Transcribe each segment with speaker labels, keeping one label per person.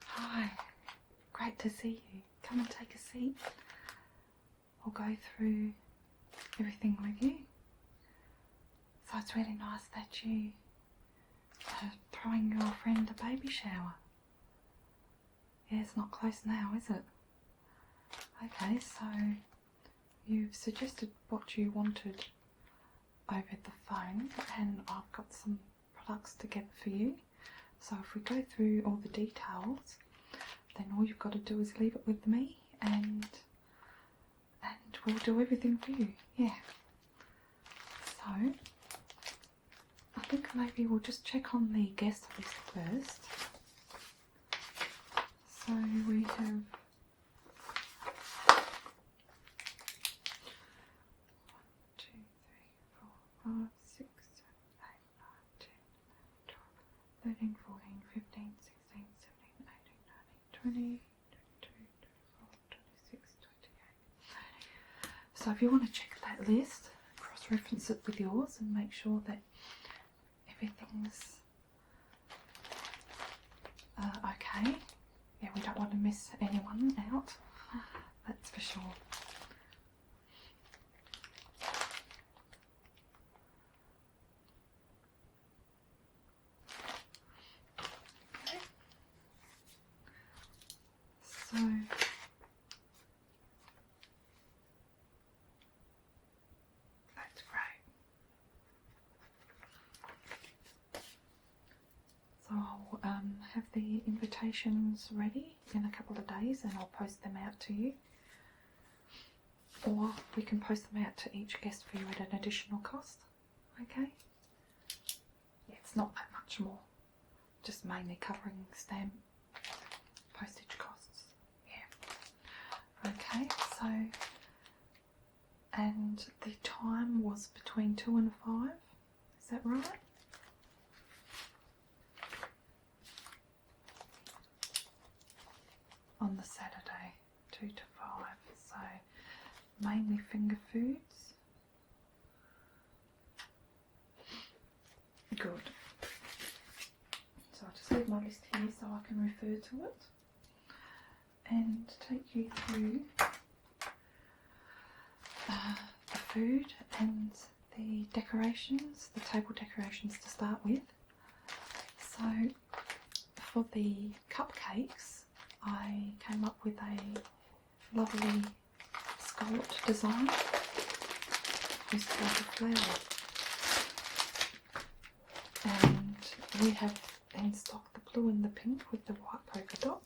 Speaker 1: Hi, great to see you. Come and take a seat. I'll go through everything with you. So it's really nice that you are throwing your friend a baby shower. Yeah, it's not close now, is it? Okay, so you've suggested what you wanted over the phone, and I've got some products together for you. So if we go through all the details, then all you've got to do is leave it with me, and we'll do everything for you. Yeah. So I think maybe we'll just check on the guest list first. So we have 5, 6, 7, 8, 9, 10, 11, 12, 13, 14, 15, 16, 17, 18, 19, 20, 22, 24, 26, 28, 30. So if you want to check that list, cross-reference it with yours and make sure that everything's okay. Yeah, we don't want to miss anyone out, that's for sure. So that's great. So I'll have the invitations ready in a couple of days, and I'll post them out to you. Or we can post them out to each guest for you at an additional cost. Okay? Yeah, it's not that much more. Just mainly covering stamp postage costs. Yeah. Okay, so, and the time was between 2 and 5, is that right? On the Saturday, 2 to 5, so mainly finger foods. Good. So I'll just leave my list here so I can refer to it and take you through the food and the decorations, the table decorations to start with. So for the cupcakes, I came up with a lovely scalloped design with the flower. And we have in stock the blue and the pink with the white polka dot,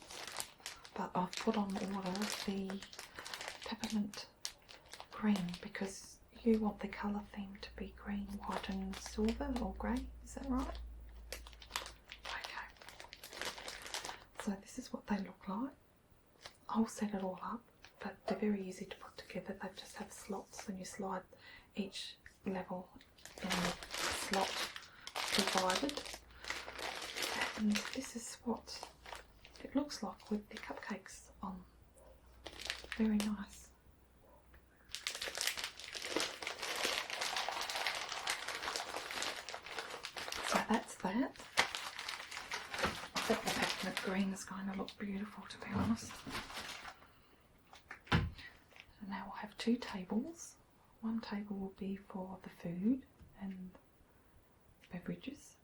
Speaker 1: but I've put on order the peppermint green because you want the colour theme to be green, white and silver or grey, is that right? Okay. So this is what they look like. I'll set it all up, but they're very easy to put together. They just have slots and you slide each level in the slot divided. And this is what it looks like with the cupcakes on. Very nice. So that's that. I think the peppermint green is going to look beautiful, to be honest. So now we'll have 2 tables. One table will be for the food and beverages,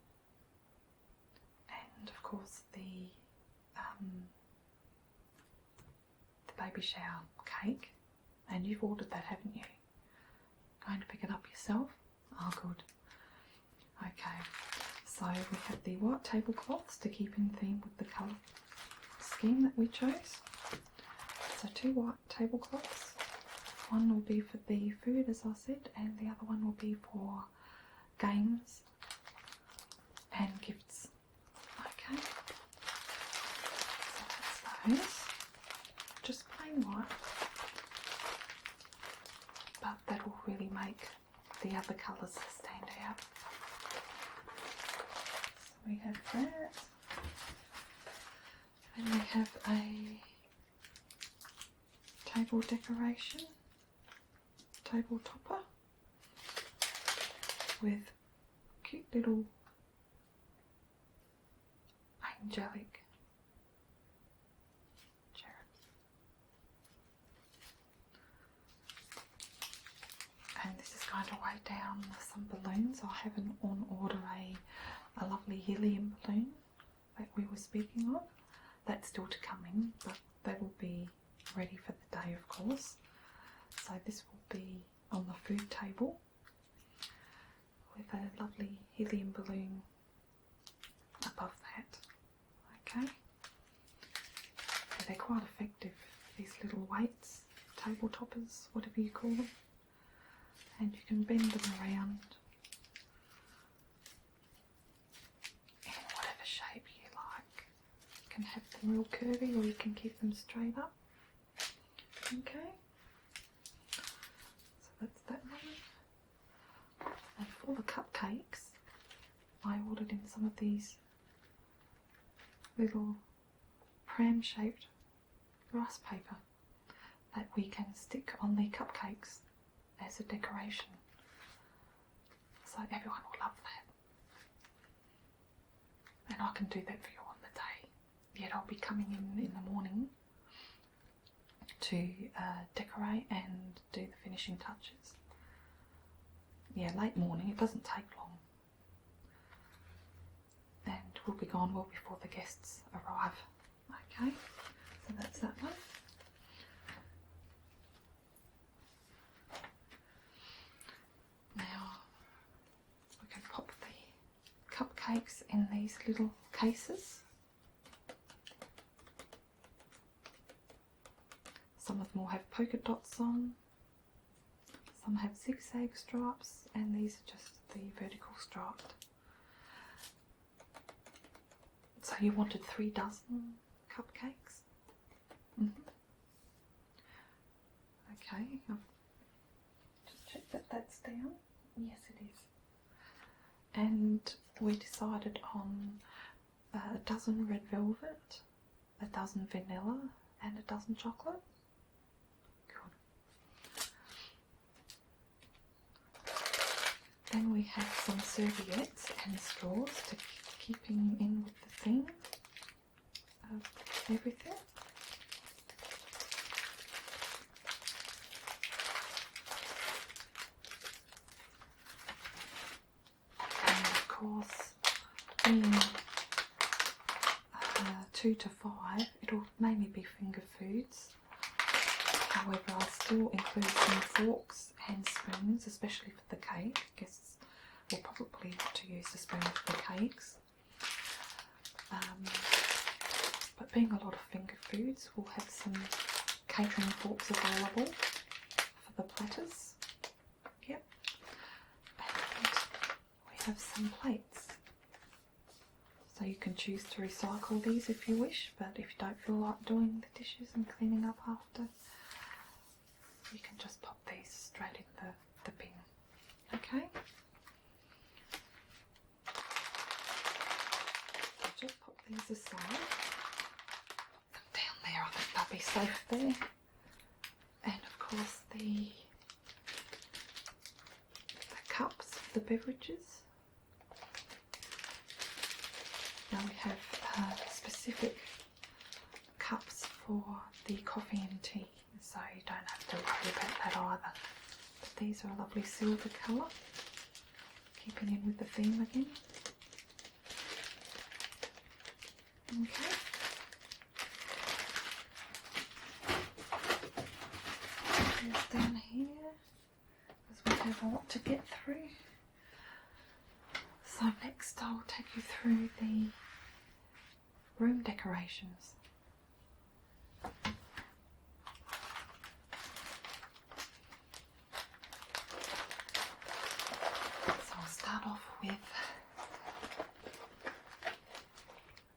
Speaker 1: and of course the baby shower cake. And you've ordered that, haven't you? Going to pick it up yourself? Oh, good. Okay, so we have the white tablecloths to keep in theme with the colour scheme that we chose. So 2 white tablecloths. One will be for the food, as I said, and the other one will be for games and gifts. Okay, so that's those. Just plain white, but that will really make the other colours stand out. So we have that. Then we have a table decoration, table topper with cute little angelic cherubs. And this is going to weigh down some balloons. I have on order a lovely helium balloon that we were speaking of. That's still to come in, but they will be ready for the day, of course. So this will be on the food table with a lovely helium balloon above that. Okay, so they're quite effective, these little weights, table toppers, whatever you call them, and you can bend them around in whatever shape you like. You can have them real curvy or you can keep them straight up. Okay, so that's that one. And for the cupcakes, I ordered in some of these little pram-shaped rice paper that we can stick on the cupcakes as a decoration. So everyone will love that. And I can do that for you on the day. Yet I'll be coming in the morning to decorate and do the finishing touches. Yeah, late morning, it doesn't take long. And we'll be gone well before the guests arrive. Okay, so that's that one. Now we can pop the cupcakes in these little cases. Some of them will have polka dots on, some have zigzag stripes, and these are just the vertical striped. So you wanted 3 dozen cupcakes? Okay, I've just checked that that's down. Yes, it is. And we decided on a dozen red velvet, a dozen vanilla, and a dozen chocolate. Good. Then we have some serviettes and straws to keeping in with the theme of everything. And of course, being 2 to 5, it'll mainly be finger foods. However, I still include some forks and spoons, especially for the cake. Guests will probably want to use the spoon for the cakes. But being a lot of finger foods, we'll have some catering forks available for the platters. Yep. And we have some plates. So you can choose to recycle these if you wish, but if you don't feel like doing the dishes and cleaning up after, you can just pop these straight in the bin. Okay? Just pop these aside. Down there, I think they'll be safe there. And of course the cups for the beverages. Now we have specific cups for the coffee and tea, so you don't have to worry about that either. But these are a lovely silver colour, keeping in with the theme again. Okay. Here's down here, because we have a lot to get through. So next I'll take you through the room decorations. So I'll start off with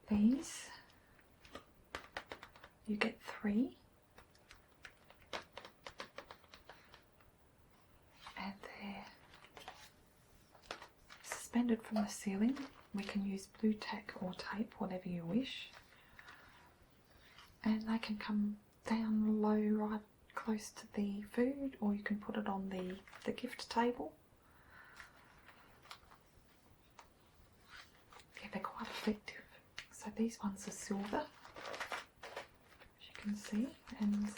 Speaker 1: these. You get 3. And they're suspended from the ceiling. We can use blue tack or tape, whatever you wish. And they can come down low right close to the food, or you can put it on the gift table. Yeah, they're quite effective. So these ones are silver, as you can see, and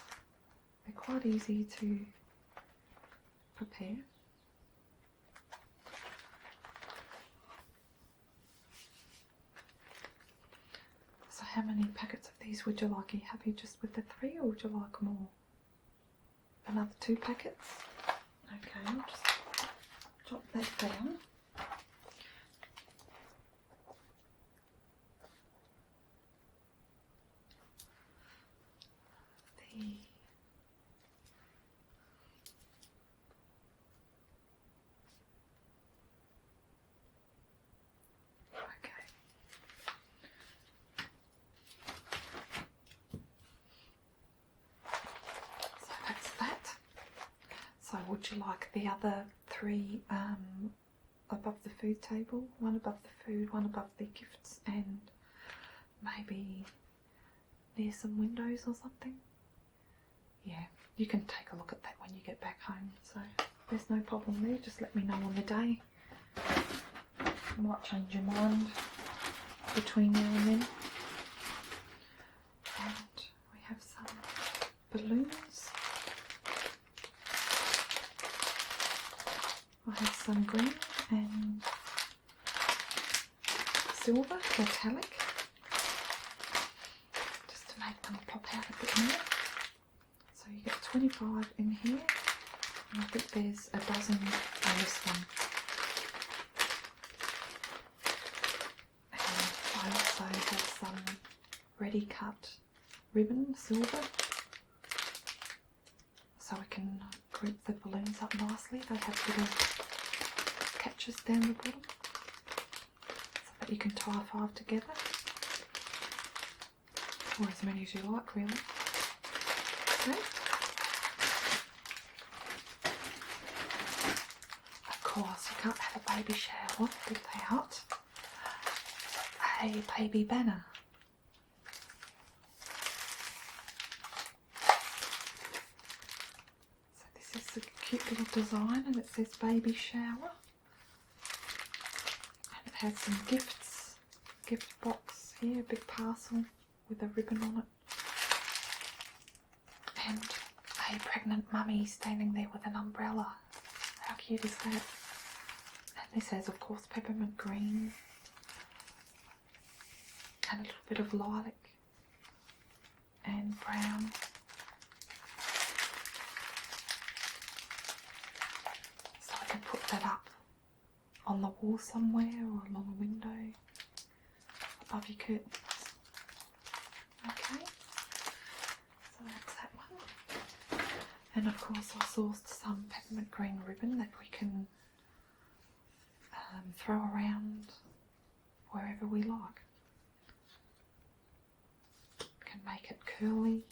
Speaker 1: they're quite easy to prepare. So how many packets of these would you like? Are you happy just with the 3 or would you like more? Another 2 packets? Okay, I'll just jot that down. So would you like the other 3 above the food table? 1 above the food, 1 above the gifts, and maybe near some windows or something? Yeah, you can take a look at that when you get back home. So there's no problem there. Just let me know on the day. You might change your mind between now and then. And we have some balloons. I have some green and silver, metallic, just to make them pop out a bit more. So you get 25 in here, and I think there's a dozen on this one. And I also have some ready cut ribbon, silver, so we can group the balloons up nicely. They have little catches down the bottom so that you can tie 5 together, or as many as you like really. Okay. Of course, you can't have a baby shower without a baby banner. So this is a cute little design, and it says baby shower. And it has some gifts, gift box here, a big parcel with a ribbon on it. And a pregnant mummy standing there with an umbrella. How cute is that? And this has, of course, peppermint green and a little bit of lilac and brown. So I can put that up on the wall somewhere or along a window above your curtains. Okay, so that's that one. And of course I sourced some peppermint green ribbon that we can throw around wherever we like. Can make it curly,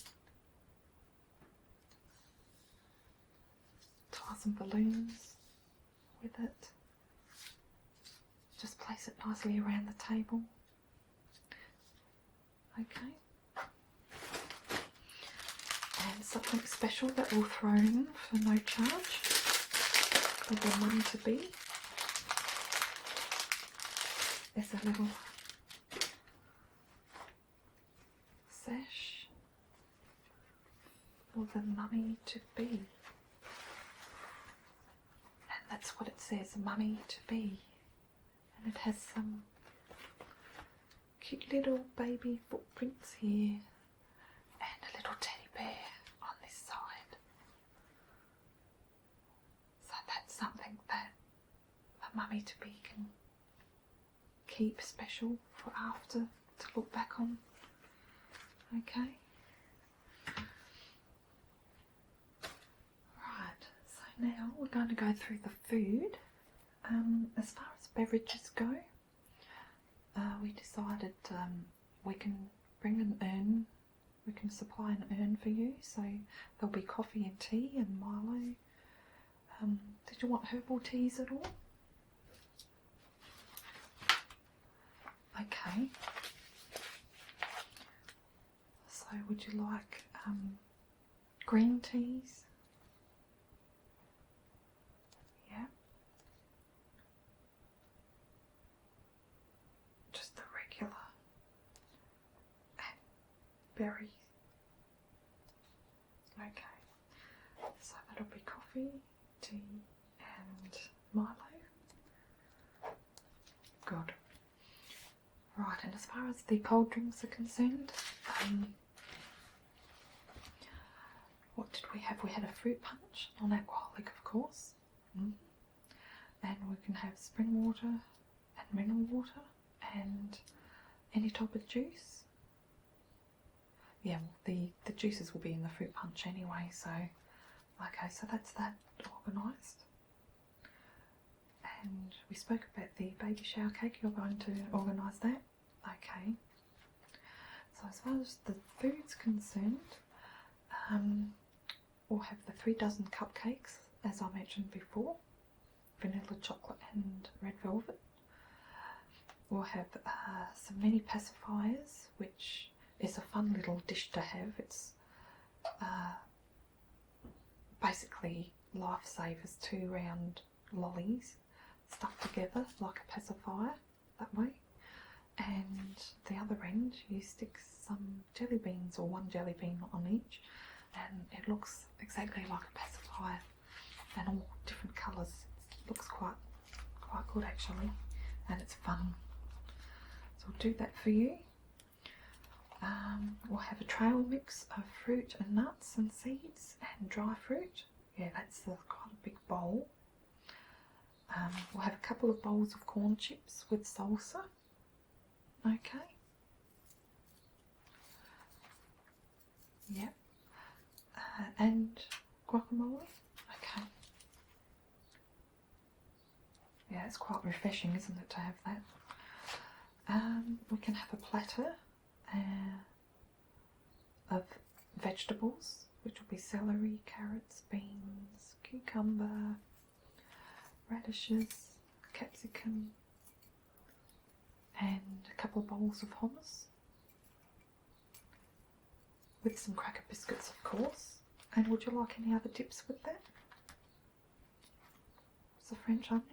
Speaker 1: tie some balloons with it, just place it nicely around the table. Okay, and something special that we'll throw in for no charge for the mum to be is a little sash for the mummy to be, and that's what it says, mummy to be, and it has some cute little baby footprints here and a little teddy bear on this side. So that's something that the mummy to be can keep special for after to look back on. Okay. Right, so now we're going to go through the food. As far as beverages go, we decided we can bring an urn, we can supply an urn for you, so there'll be coffee and tea and Milo. Did you want herbal teas at all? Okay. So would you like green teas? Yeah. Just berry. Okay, so that'll be coffee, tea and Milo. Good. Right, and as far as the cold drinks are concerned, what did we have? We had a fruit punch, non-alcoholic of course. And we can have spring water and mineral water and any type of juice. Yeah, well, the juices will be in the fruit punch anyway, so okay, so that's that organised. And we spoke about the baby shower cake. You're going to organise that. Okay. So as far as the food's concerned, we'll have the 3 dozen cupcakes, as I mentioned before, vanilla, chocolate and red velvet. We'll have some mini pacifiers, which is a fun little dish to have. It's basically Lifesavers 2 round lollies stuck together like a pacifier that way, and the other end you stick some jelly beans or 1 jelly bean on each, and it looks exactly like a pacifier and all different colours. It looks quite good actually, and it's fun. So we'll do that for you. We'll have a trail mix of fruit and nuts and seeds and dry fruit. Yeah, that's quite a big bowl. We'll have a couple of bowls of corn chips with salsa. Okay. Yep. And guacamole. Okay. Yeah, it's quite refreshing, isn't it, to have that? We can have a platter of vegetables, which will be celery, carrots, beans, cucumber, radishes, capsicum, and a couple of bowls of hummus with some cracker biscuits, of course. And would you like any other dips with that? It's a French onion.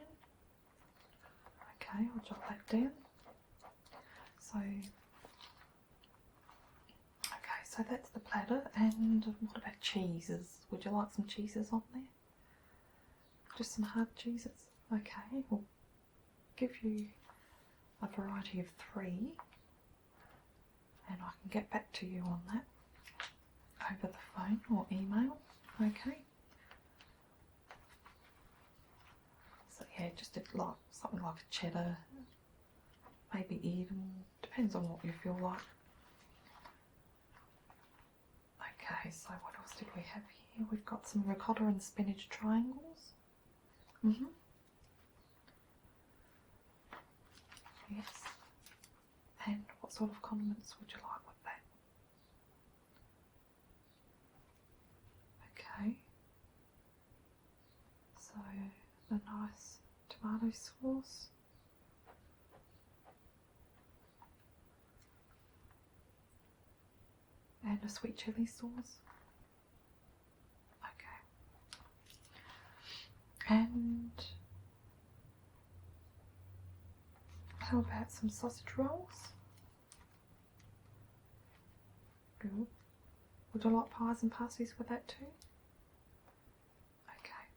Speaker 1: Okay, I'll jot that down. So that's the platter. And what about cheeses? Would you like some cheeses on there? Just some hard cheeses? Okay, we'll give you a variety of 3 and I can get back to you on that over the phone or email. Okay. So yeah, just like something like a cheddar, maybe even, depends on what you feel like. Okay, so what else did we have here? We've got some ricotta and spinach triangles. Yes. And what sort of condiments would you like with that? Okay. So a nice tomato sauce. And a sweet chilli sauce. Okay. And how about some sausage rolls? Good. Would you like pies and pasties with that too? Okay.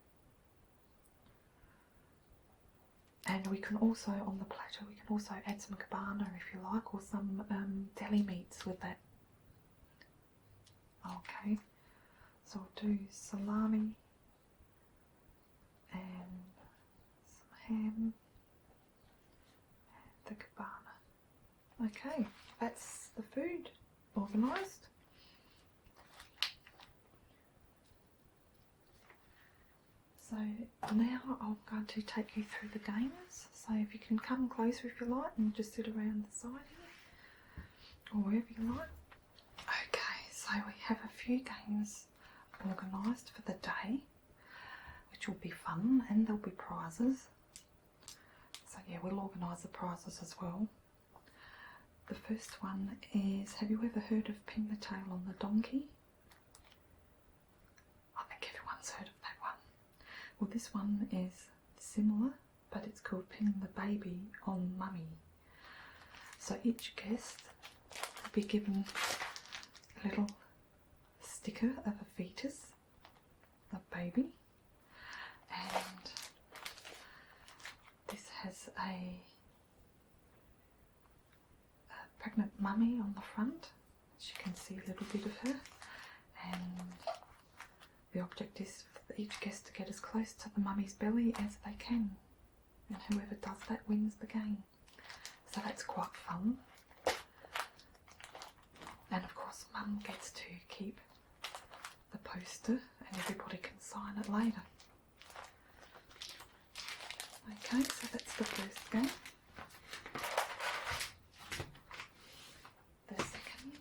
Speaker 1: And we can also, on the platter, we can also add some cabana if you like, or some deli meats with that. Okay, so we'll do salami and some ham and the cabana. Okay, that's the food organised. So now I'm going to take you through the games. So if you can come closer if you like and just sit around the side here or wherever you like. Okay, so we have a few games organised for the day, which will be fun, and there'll be prizes. So yeah, we'll organise the prizes as well. The first one is, have you ever heard of Pin the Tail on the Donkey? I think everyone's heard of that one. Well, this one is similar, but it's called Pin the Baby on Mummy. So each guest will be given little sticker of a fetus, a baby, and this has a pregnant mummy on the front. As you can see a little bit of her, and the object is for each guest to get as close to the mummy's belly as they can, and whoever does that wins the game. So that's quite fun. And of course Mum gets to keep the poster and everybody can sign it later. Okay, so that's the first game. The second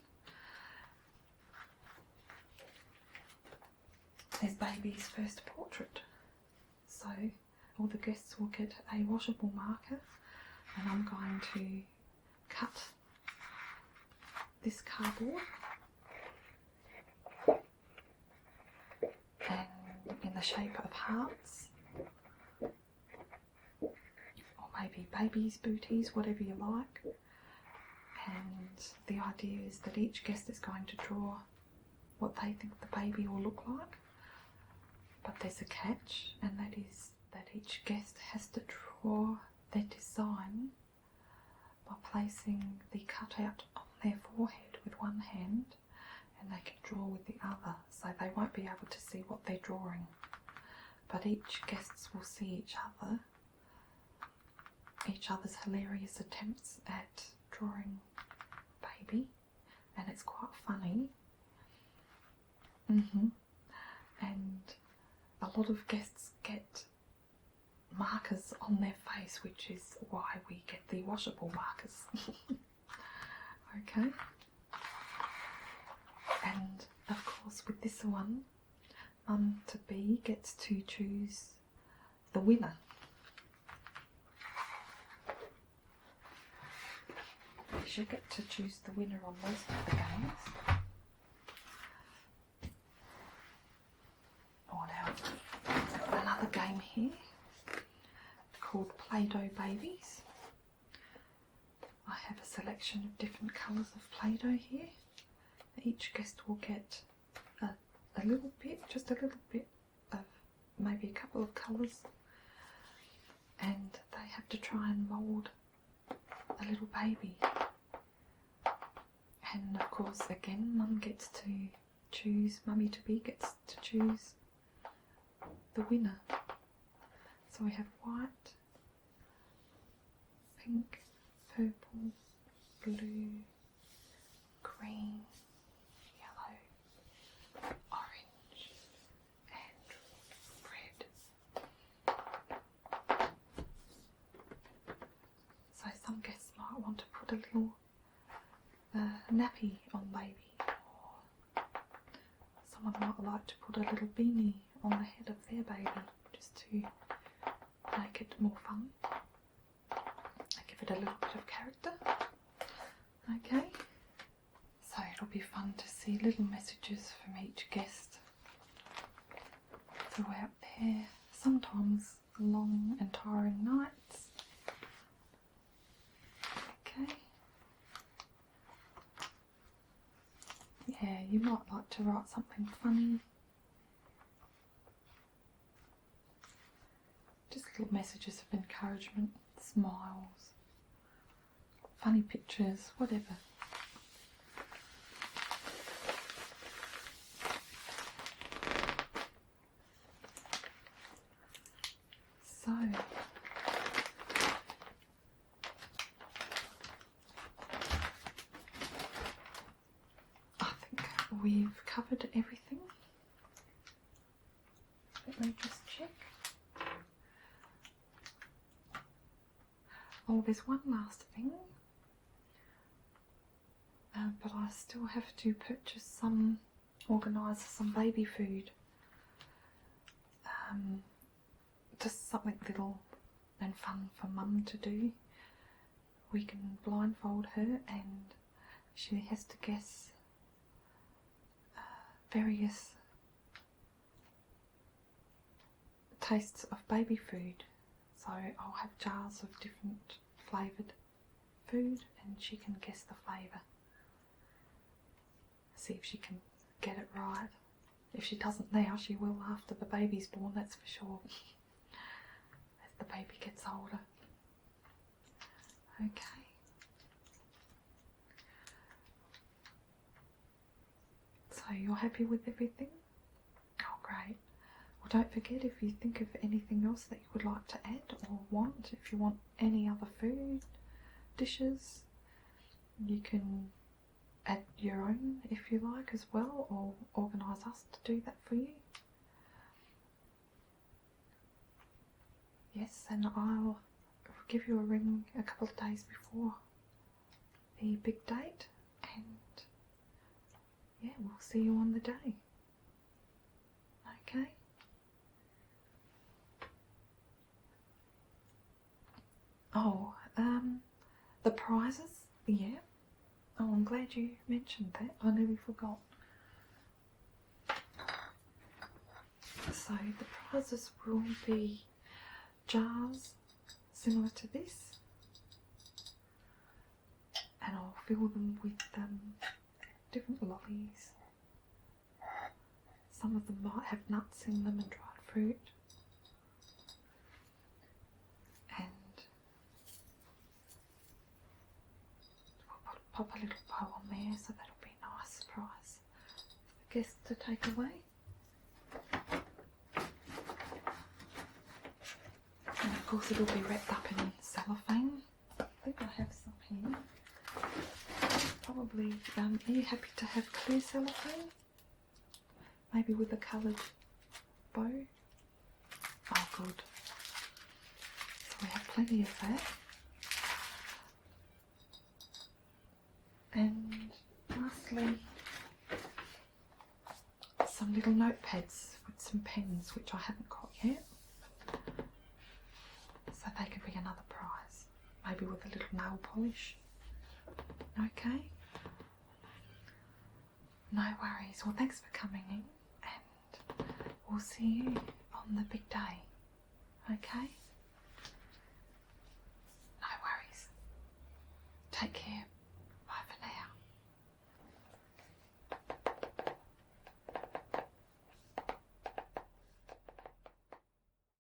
Speaker 1: is Baby's first portrait. So all the guests will get a washable marker, and I'm going to cut this cardboard and in the shape of hearts, or maybe babies' booties, whatever you like. And the idea is that each guest is going to draw what they think the baby will look like. But there's a catch, and that is that each guest has to draw their design by placing the cutout on their forehead with one hand, and they can draw with the other, so they won't be able to see what they're drawing. But each guests will see each other's hilarious attempts at drawing Baby, and it's quite funny. And a lot of guests get markers on their face, which is why we get the washable markers. Okay, and of course with this one, Mum to be gets to choose the winner. You get to choose the winner on most of the games. Oh, now another game here called Play-Doh Babies. I have a selection of different colours of Play-Doh here. Each guest will get a little bit, just a little bit of maybe a couple of colours, and they have to try and mould a little baby. And of course again, Mum gets to choose, Mummy to be gets to choose the winner. So we have white, pink, purple, blue, green, yellow, orange and red. So some guests might want to put a little nappy on Baby, or someone might like to put a little beanie on the head of their baby, just to make it more fun, give it a little bit of character. Okay, so it'll be fun to see little messages from each guest throughout their sometimes long and tiring nights. Okay. Yeah, you might like to write something funny. Just little messages of encouragement, smiles, funny pictures, whatever. So, I think we've covered everything. Let me just check. Oh, there's one last thing, but I still have to purchase organise some baby food. Just something little and fun for Mum to do. We can blindfold her and she has to guess various tastes of baby food. So I'll have jars of different flavoured food and she can guess the flavour. see if she can get it right. If she doesn't now, she will after the baby's born, that's for sure. As the baby gets older. Okay. So you're happy with everything? Oh, great. Well, don't forget, if you think of anything else that you would like to add or want, if you want any other food, dishes, you can add your own if you like as well, or organise us to do that for you. Yes, and I'll give you a ring a couple of days before the big date, and yeah, we'll see you on the day. Okay? Oh, the prizes, yeah. Oh, I'm glad you mentioned that. I nearly forgot. So the prizes will be jars similar to this, and I'll fill them with different lollies. Some of them might have nuts in them and dried fruit. And we'll pop a little bow on there, so that'll be a nice surprise for the guests to take away. And of course it'll be wrapped up in cellophane. I think I have some here. Probably, are you happy to have clear cellophane? Maybe with a coloured bow? Oh, good. So we have plenty of that. And lastly, some little notepads with some pens, which I haven't got yet. So they could be another prize. Maybe with a little nail polish. Okay? No worries. Well, thanks for coming in, and we'll see you on the big day. Okay? No worries. Take care.